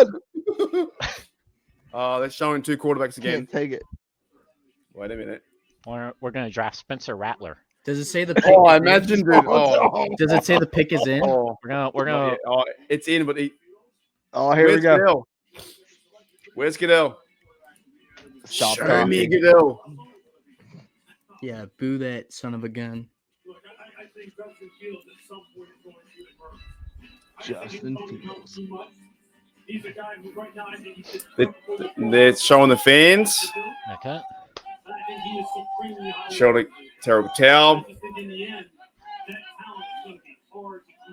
again. They're showing 2 quarterbacks again. Can't take it. Wait a minute. We're gonna draft Spencer Rattler. Does it say the pick? Oh, I is in? imagine, dude. Oh, Does it say the pick is in? oh, We're gonna. oh, it's in, but Oh, here we where's go. Goodell? Where's Goodell? Stop Show talking. me Goodell. Yeah, boo that son of a gun. Justin Fields. They're showing the fans. Okay. Showing a terrible towel.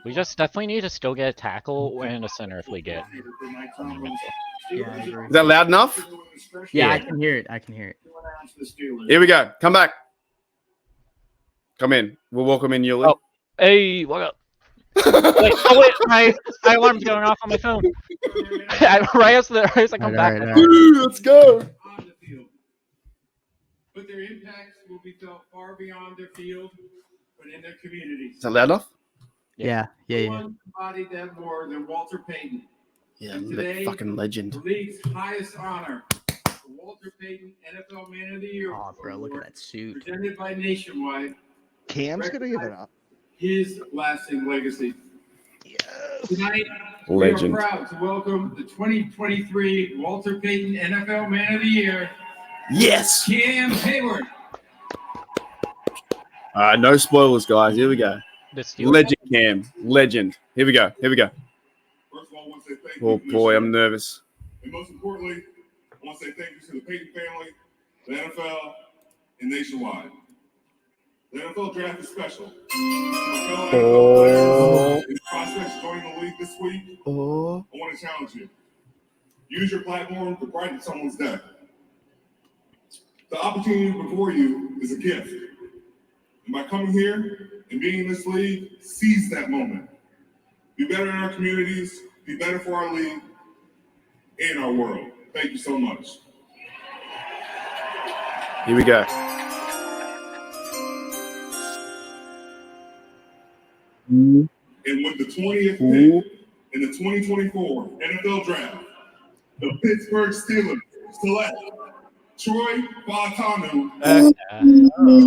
We just definitely need to still get a tackle and a center if we get. Yeah, I agree. Is that loud enough? Yeah, I can hear it. I can hear it. Here we go. Come back. Come in. We'll welcome in Yuli. Oh. Hey, what up? wait, my alarm's going off on my phone. right as I come back. All right. Let's go. But their impacts will be felt far beyond their field, but in their communities. Is that loud enough? Yeah. No one embodied that more than Walter Payton. Yeah, And that today, fucking legend. the league's highest honor, the Walter Payton NFL Man of the Year Oh, bro, look at that suit. presented by Nationwide, Cam's gonna give it up. his lasting legacy. Yes. Tonight, Legend. we are proud to welcome the 2023 Walter Payton NFL Man of the Year, Yes. Cam Hayward. No spoilers, guys. Here we go. The Steelers. Legend Cam. Legend. Here we go. First of all, I want to say thank you Oh, for this boy, year. I'm nervous. And most importantly, I want to say thank you to the Payton family, the NFL, and Nationwide. The NFL draft is special. My fellow NFL players and prospects joining the league this week, Oh. I want to challenge you. Use your platform to brighten someone's day. The opportunity before you is a gift. And by coming here and being in this league, seize that moment. Be better in our communities, be better for our league and our world. Thank you so much. Here we go. And with the 20th pick in the 2024 NFL Draft, the Pittsburgh Steelers select Troy Fautanu.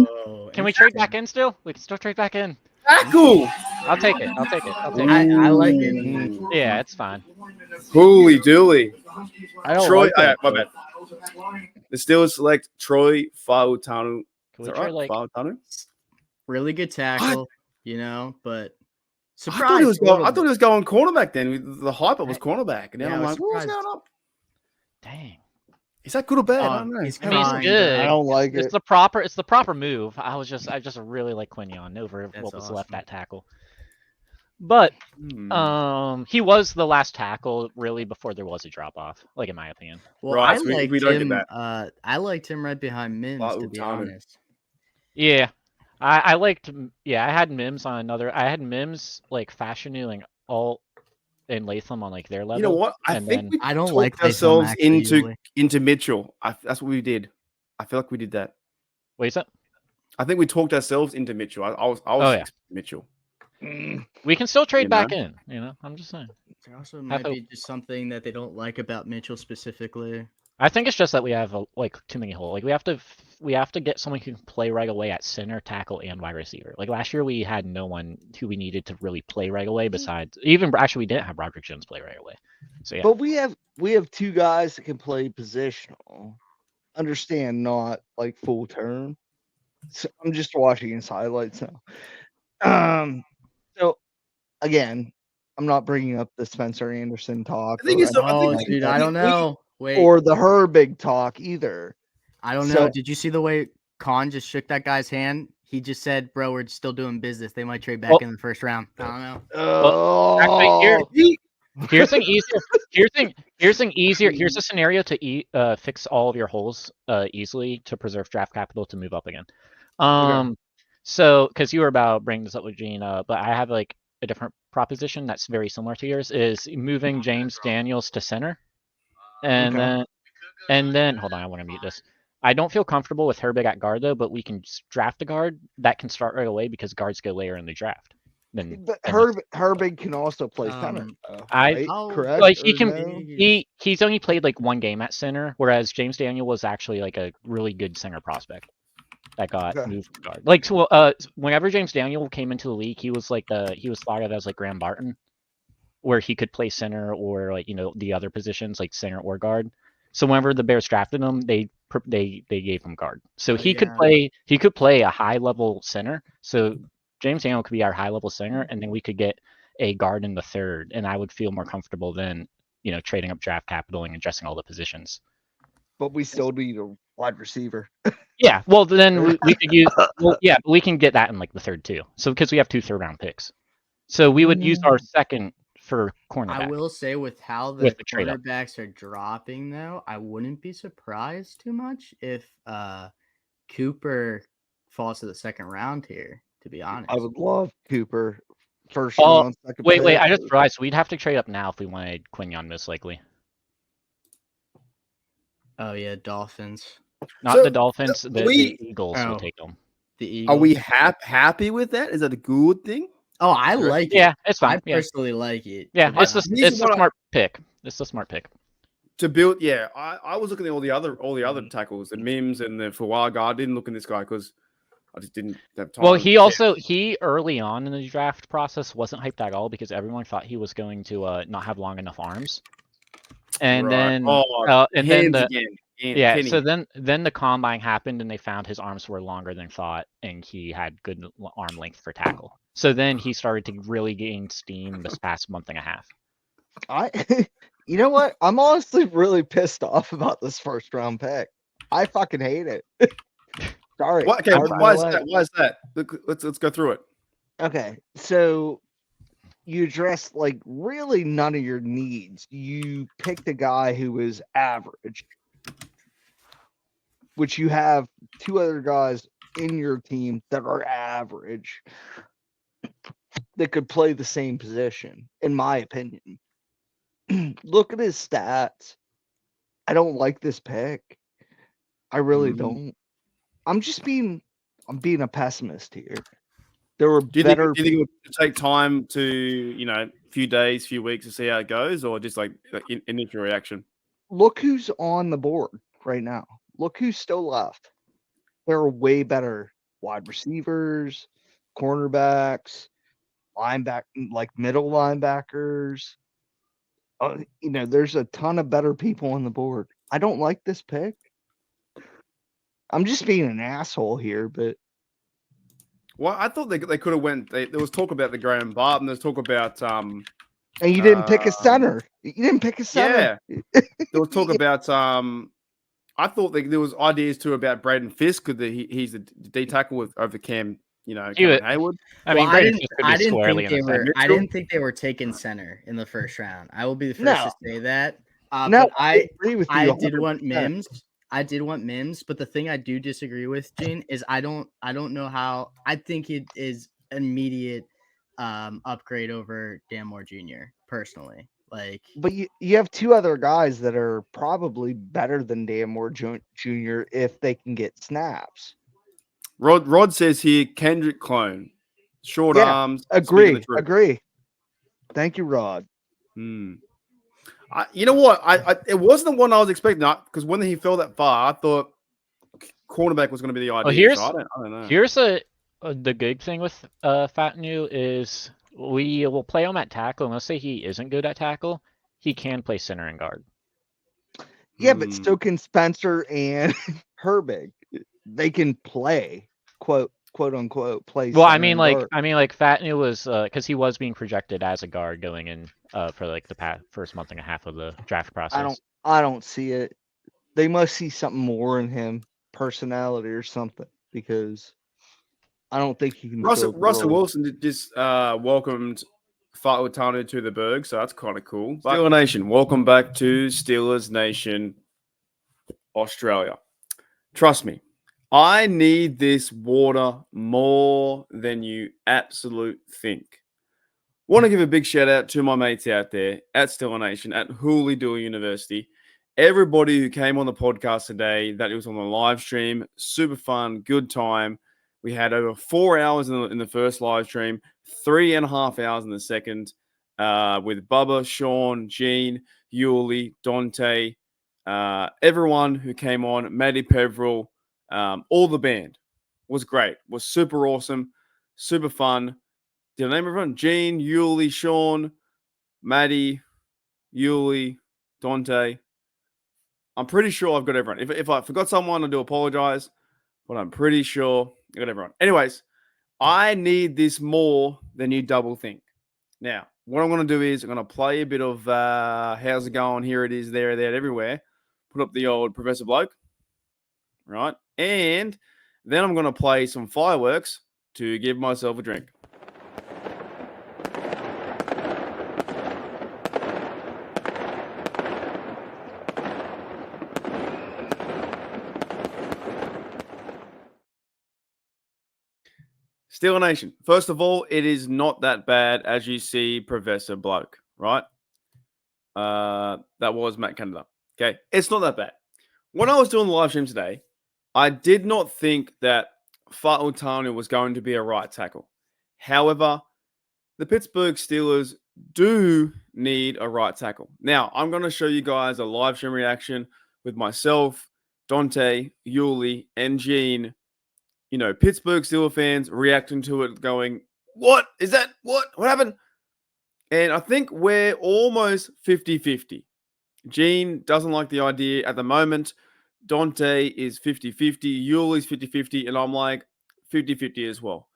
Oh, Can we trade back in still? We can still trade back in. Tackle. I'll take it. I like it. Yeah, it's fine. Holy dooly. I don't Troy, like that. my bad. The Steelers select Troy Fautanu. Can Is we that trade right? like? Fautanu? Really good tackle, but I surprise. thought he was going cornerback then. The hype was cornerback. And then Yeah, I'm I like, was what's surprised. going on? Dang. Is that good or bad? I don't know. He's I mean, he's crying. good. I don't like It's it. the proper move. I just really like Quinion over That's what was awesome. left at tackle. But Hmm. he was the last tackle really before there was a drop off, like in my opinion. Well, Right, I so liked we don't get him. that. I liked him right behind Mims, to be Fautanu. honest. Yeah. I liked I had Mims on another. I had Mims like Fashanu and all and Latham on like their level. You know what? I and think then- we I don't talked like Latham, ourselves actually, into usually. Mitchell. That's what we did. I feel like we did that. Wait, is that? I think we talked ourselves into Mitchell. I was Oh, yeah. Mitchell. We can still trade You back know? in, I'm just saying. There also might to- be just something that they don't like about Mitchell specifically. I think it's just that we have like too many holes. Like we have to get someone who can play right away at center, tackle, and wide receiver. Like last year, we had no one who we needed to really play right away. Besides, even actually, we didn't have Roderick Jones play right away. So yeah, But we have two guys that can play positional. Understand, not like full term. So I'm just watching his highlights now. So again, I'm not bringing up the Spencer Anderson talk I think it's- I Oh, think- dude, I don't know. Wait, or the Herbig talk either. I don't know. so- Did you see the way Khan just shook that guy's hand? He just said, "Bro, we're still doing business. They might trade back Well- in the first round." I don't know. actually, here's an easier. Here's a scenario to fix all of your holes easily to preserve draft capital to move up again. So because you were about bringing this up with Gene, but I have like a different proposition that's very similar to yours. Is moving James Daniels to center, and then hold on, I want to mute this. I don't feel comfortable with Herbig at guard though, but we can draft a guard that can start right away because guards go later in the draft. Then But Herbig can also play center. I- I'll- Correct? like he Or can no? he's only played like one game at center, whereas James Daniel was actually like a really good center prospect that got Okay. moved to guard. Like so, whenever James Daniel came into the league, he was thought of as like Graham Barton, where he could play center or like the other positions like center or guard. So whenever the Bears drafted him, they gave him guard. So he could play a high level center. So James Daniel could be our high level center, and then we could get a guard in the third, and I would feel more comfortable than trading up draft capital and addressing all the positions. But we still need a wide receiver. Yeah, well then we could use but we can get that in like the third too. So because we have 2 third-round picks, so we would use our second for cornerback. I will say with how the With the trade up. cornerbacks are dropping, though, I wouldn't be surprised too much if Cooper falls to the second round here. To be honest, I would love Cooper first Oh, round, second Wait, pick. I just realized we'd have to trade up now if we wanted Quinyon most likely. Oh yeah, Dolphins. Not So, the Dolphins, the Eagles will Oh. take them. The Eagles. Are we happy with that? Is that a good thing? Oh, I like it. Yeah, it's I fine. Yeah, personally like it. yeah, to be it's honest. the smart pick. It's the smart pick. To build, yeah, I was looking at all the other tackles, the Mims and the Fuaga. I didn't look at this guy because I just didn't have time. Well, he early on in the draft process wasn't hyped at all because everyone thought he was going to not have long enough arms. And Right. then Hands again. yeah, so Kenny. then the combine happened and they found his arms were longer than thought and he had good arm length for tackle. So then he started to really gain steam this past month and a half. You know what? I'm honestly really pissed off about this first round pick. I fucking hate it. Sorry. What, okay, why is that? Why is that? Let's go through it. Okay, so you address like really none of your needs. You picked a guy who was average, which you have 2 other guys in your team that are average that could play the same position, in my opinion. Look at his stats. I don't like this pick. I really don't. I'm being a pessimist here. There were Do you better. think it would take time to, a few days, few weeks to see how it goes, or just like initial reaction? Look who's on the board right now. Look who's still left. There are way better wide receivers, cornerbacks, middle linebackers. There's a ton of better people on the board. I don't like this pick. I'm just being an asshole here, but Well, I thought they could have went. There was talk about the Graham Barton. There's talk about and you didn't pick a center. You didn't pick a center. Yeah, there was talk about I thought there was ideas too about Braden Fisk because he's the D tackle over Cam. Cam Hayward. I mean, I didn't think they were taking center in the first round. I will be the first No. to say that. No, But I agree with you. I did 100%. want Mims. I did want Mims, but the thing I do disagree with, Gene, is I don't know how. I think it is immediate upgrade over Dan Moore Jr. personally. Like, But you have 2 other guys that are probably better than Dan Moore Jr. if they can get snaps. Rod says here Kendrick clone, short Yeah, arms. Agree. Thank you, Rod. You know what? It wasn't the one I was expecting because when he fell that far, I thought cornerback was going to be the idea. Well, I don't know. Here's the good thing with Fautanu is we will play him at tackle. And let's say he isn't good at tackle, he can play center and guard. Yeah, but so can Spencer and Herbig. They can play, quote unquote, play. Well, center and guard. Fautanu was because he was being projected as a guard going in for like the first month and a half of the draft process. I don't see it. They must see something more in him, personality or something, because I don't think he can. Russell Wilson just welcomed Fautanu to the Berg, so that's kind of cool. Steeler Nation, welcome back to Steelers Nation, Australia. Trust me, I need this water more than you absolute think. Want to give a big shout out to my mates out there at Steeler Nation, at Hooley Dewey University. Everybody who came on the podcast today, that it was on the live stream, super fun, good time. We had over 4 hours in the first live stream, 3.5 hours in the second with Bubba, Sean, Gene, Yuli, Dante, everyone who came on, Matty Peverill, all the band was great. Was super awesome, super fun. Did I name everyone? Gene, Yuli, Sean, Matty, Yuli, Dante. I'm pretty sure I've got everyone. If I forgot someone, I do apologize, but I'm pretty sure I got everyone. Anyways, I need this more than you double think. Now, what I'm going to do is I'm going to play a bit of how's it going? Here it is, there, everywhere. Put up the old Professor Bloke, right? And then I'm going to play some fireworks to give myself a drink. Steeler Nation, first of all, it is not that bad as you see Professor Bloke, right? That was Matt Canada. Okay, it's not that bad. When I was doing the live stream today, I did not think that Fautanu was going to be a right tackle. However, the Pittsburgh Steelers do need a right tackle. Now, I'm going to show you guys a live stream reaction with myself, Dante, Yuli, and Gene. You know, Pittsburgh Steeler fans reacting to it going, what is that? What happened? And I think we're almost 50-50. Gene doesn't like the idea at the moment. Dante is 50-50. Yuli's 50-50. And I'm like 50-50 as well.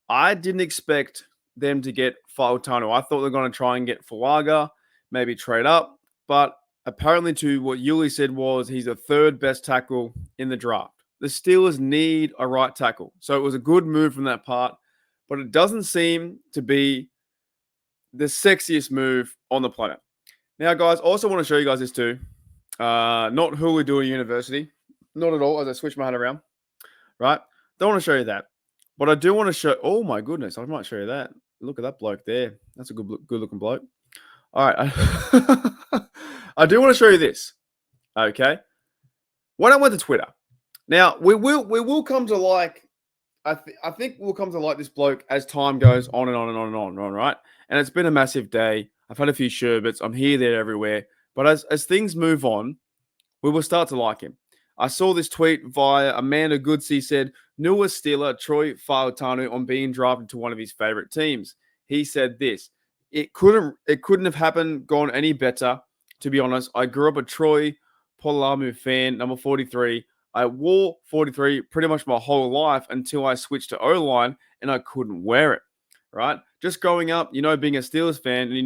I didn't expect them to get Fautanu. I thought they were going to try and get Falaga, maybe trade up. But apparently to what Yuli said was he's the third best tackle in the draft. The Steelers need a right tackle. So it was a good move from that part, but it doesn't seem to be the sexiest move on the planet. Now, guys, I also want to show you guys this too. Not Hulu Dewey University. Not at all, as I switch my hat around. Right? Don't want to show you that. But I do want to show... Oh, my goodness. I might show you that. Look at that bloke there. That's a good-looking bloke. All right. I do want to show you this. Okay? When I went to Twitter... Now, we will come to like, I think we'll come to like this bloke as time goes on and on and on and on, right? And it's been a massive day. I've had a few sherbets. I'm here, there, everywhere. But as things move on, we will start to like him. I saw this tweet via Amanda Goodsey said, newest Steeler, Troy Fautanu, on being drafted to one of his favorite teams. He said this, it couldn't have happened, gone any better, to be honest. I grew up a Troy Fautanu fan, number 43. I wore 43 pretty much my whole life until I switched to O-line and I couldn't wear it, right? Just growing up, you know, being a Steelers fan, and you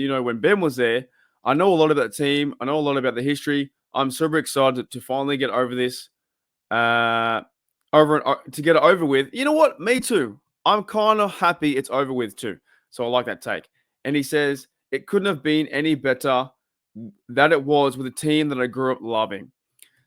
know when Ben was there, I know a lot about the team. I know a lot about the history. I'm super excited to finally get over this, to get it over with. You know what? Me too. I'm kind of happy it's over with too. So I like that take. And he says, it couldn't have been any better that it was with a team that I grew up loving.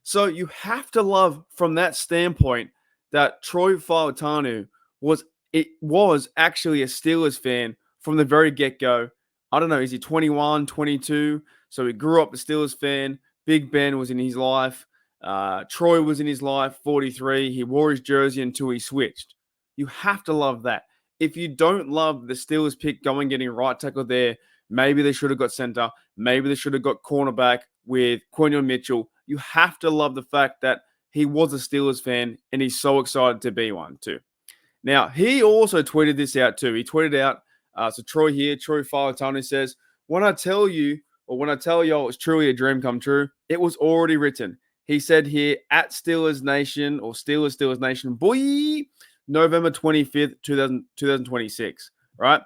So you have to love from that standpoint that Troy Fautanu was actually a Steelers fan from the very get-go. I don't know, is he 21, 22? So he grew up a Steelers fan. Big Ben was in his life. Troy was in his life, 43. He wore his jersey until he switched. You have to love that. If you don't love the Steelers pick going getting right tackle there, maybe they should have got center. Maybe they should have got cornerback with Quinion Mitchell. You have to love the fact that he was a Steelers fan and he's so excited to be one too. Now, he also tweeted this out too. He tweeted out, so Troy here, Troy Fautanu says, when I tell y'all it's truly a dream come true, it was already written. He said here, at Steelers Nation or Steelers Nation, boy, November 25th, 2026, right?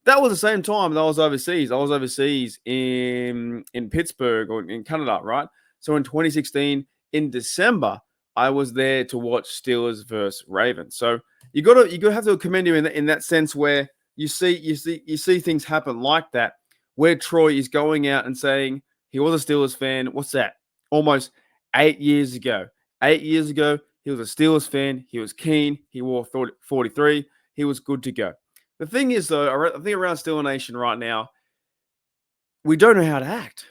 That was the same time that I was overseas. I was overseas in Pittsburgh or in Canada, right? So in 2016, in December, I was there to watch Steelers versus Ravens. So you gotta have to commend you in that sense where you see things happen like that, where Troy is going out and saying he was a Steelers fan. What's that? Almost 8 years ago. 8 years ago, he was a Steelers fan. He was keen. He wore 43. He was good to go. The thing is, though, I think around Steeler Nation right now, we don't know how to act.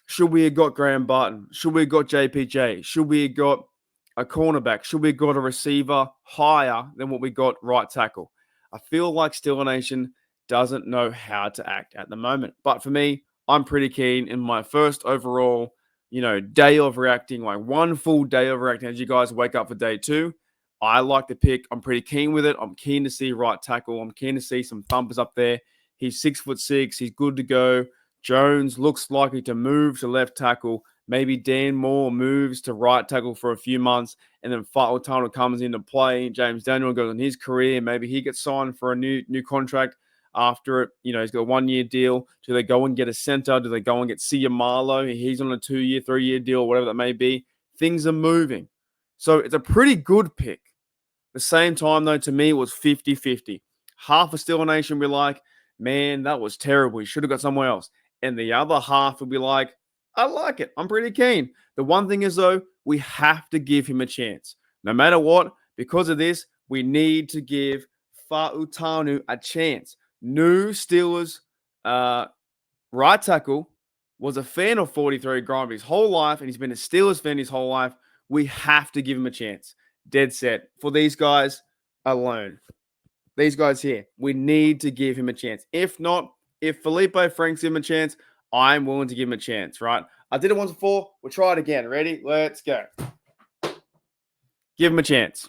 Should we have got Graham Barton? Should we have got JPJ? Should we have got a cornerback? Should we have got a receiver higher than what we got right tackle? I feel like Steeler Nation doesn't know how to act at the moment. But for me, I'm pretty keen in my first overall, day of reacting, like one full day of reacting as you guys wake up for day 2. I like the pick. I'm pretty keen with it. I'm keen to see right tackle. I'm keen to see some thumpers up there. He's 6'6". He's good to go. Jones looks likely to move to left tackle. Maybe Dan Moore moves to right tackle for a few months, and then Fautanu comes into play. James Daniel goes on his career. Maybe he gets signed for a new contract after it. He's got a 1-year deal. Do they go and get a center? Do they go and get Sia Marlowe? He's on a 2-year, 3-year deal, whatever that may be. Things are moving. So it's a pretty good pick. At the same time, though, to me, it was 50-50. Half of Steeler Nation will be like, man, that was terrible. You should have got somewhere else. And the other half will be like, I like it. I'm pretty keen. The one thing is, though, we have to give him a chance. No matter what, because of this, we need to give Fautanu a chance. New Steelers right tackle was a fan of 43 Grind his whole life, and he's been a Steelers fan his whole life. We have to give him a chance. Dead set. For these guys alone. These guys here. We need to give him a chance. If not, if Felipe Franks give him a chance, I'm willing to give him a chance, right? I did it once before. We'll try it again. Ready? Let's go. Give him a chance.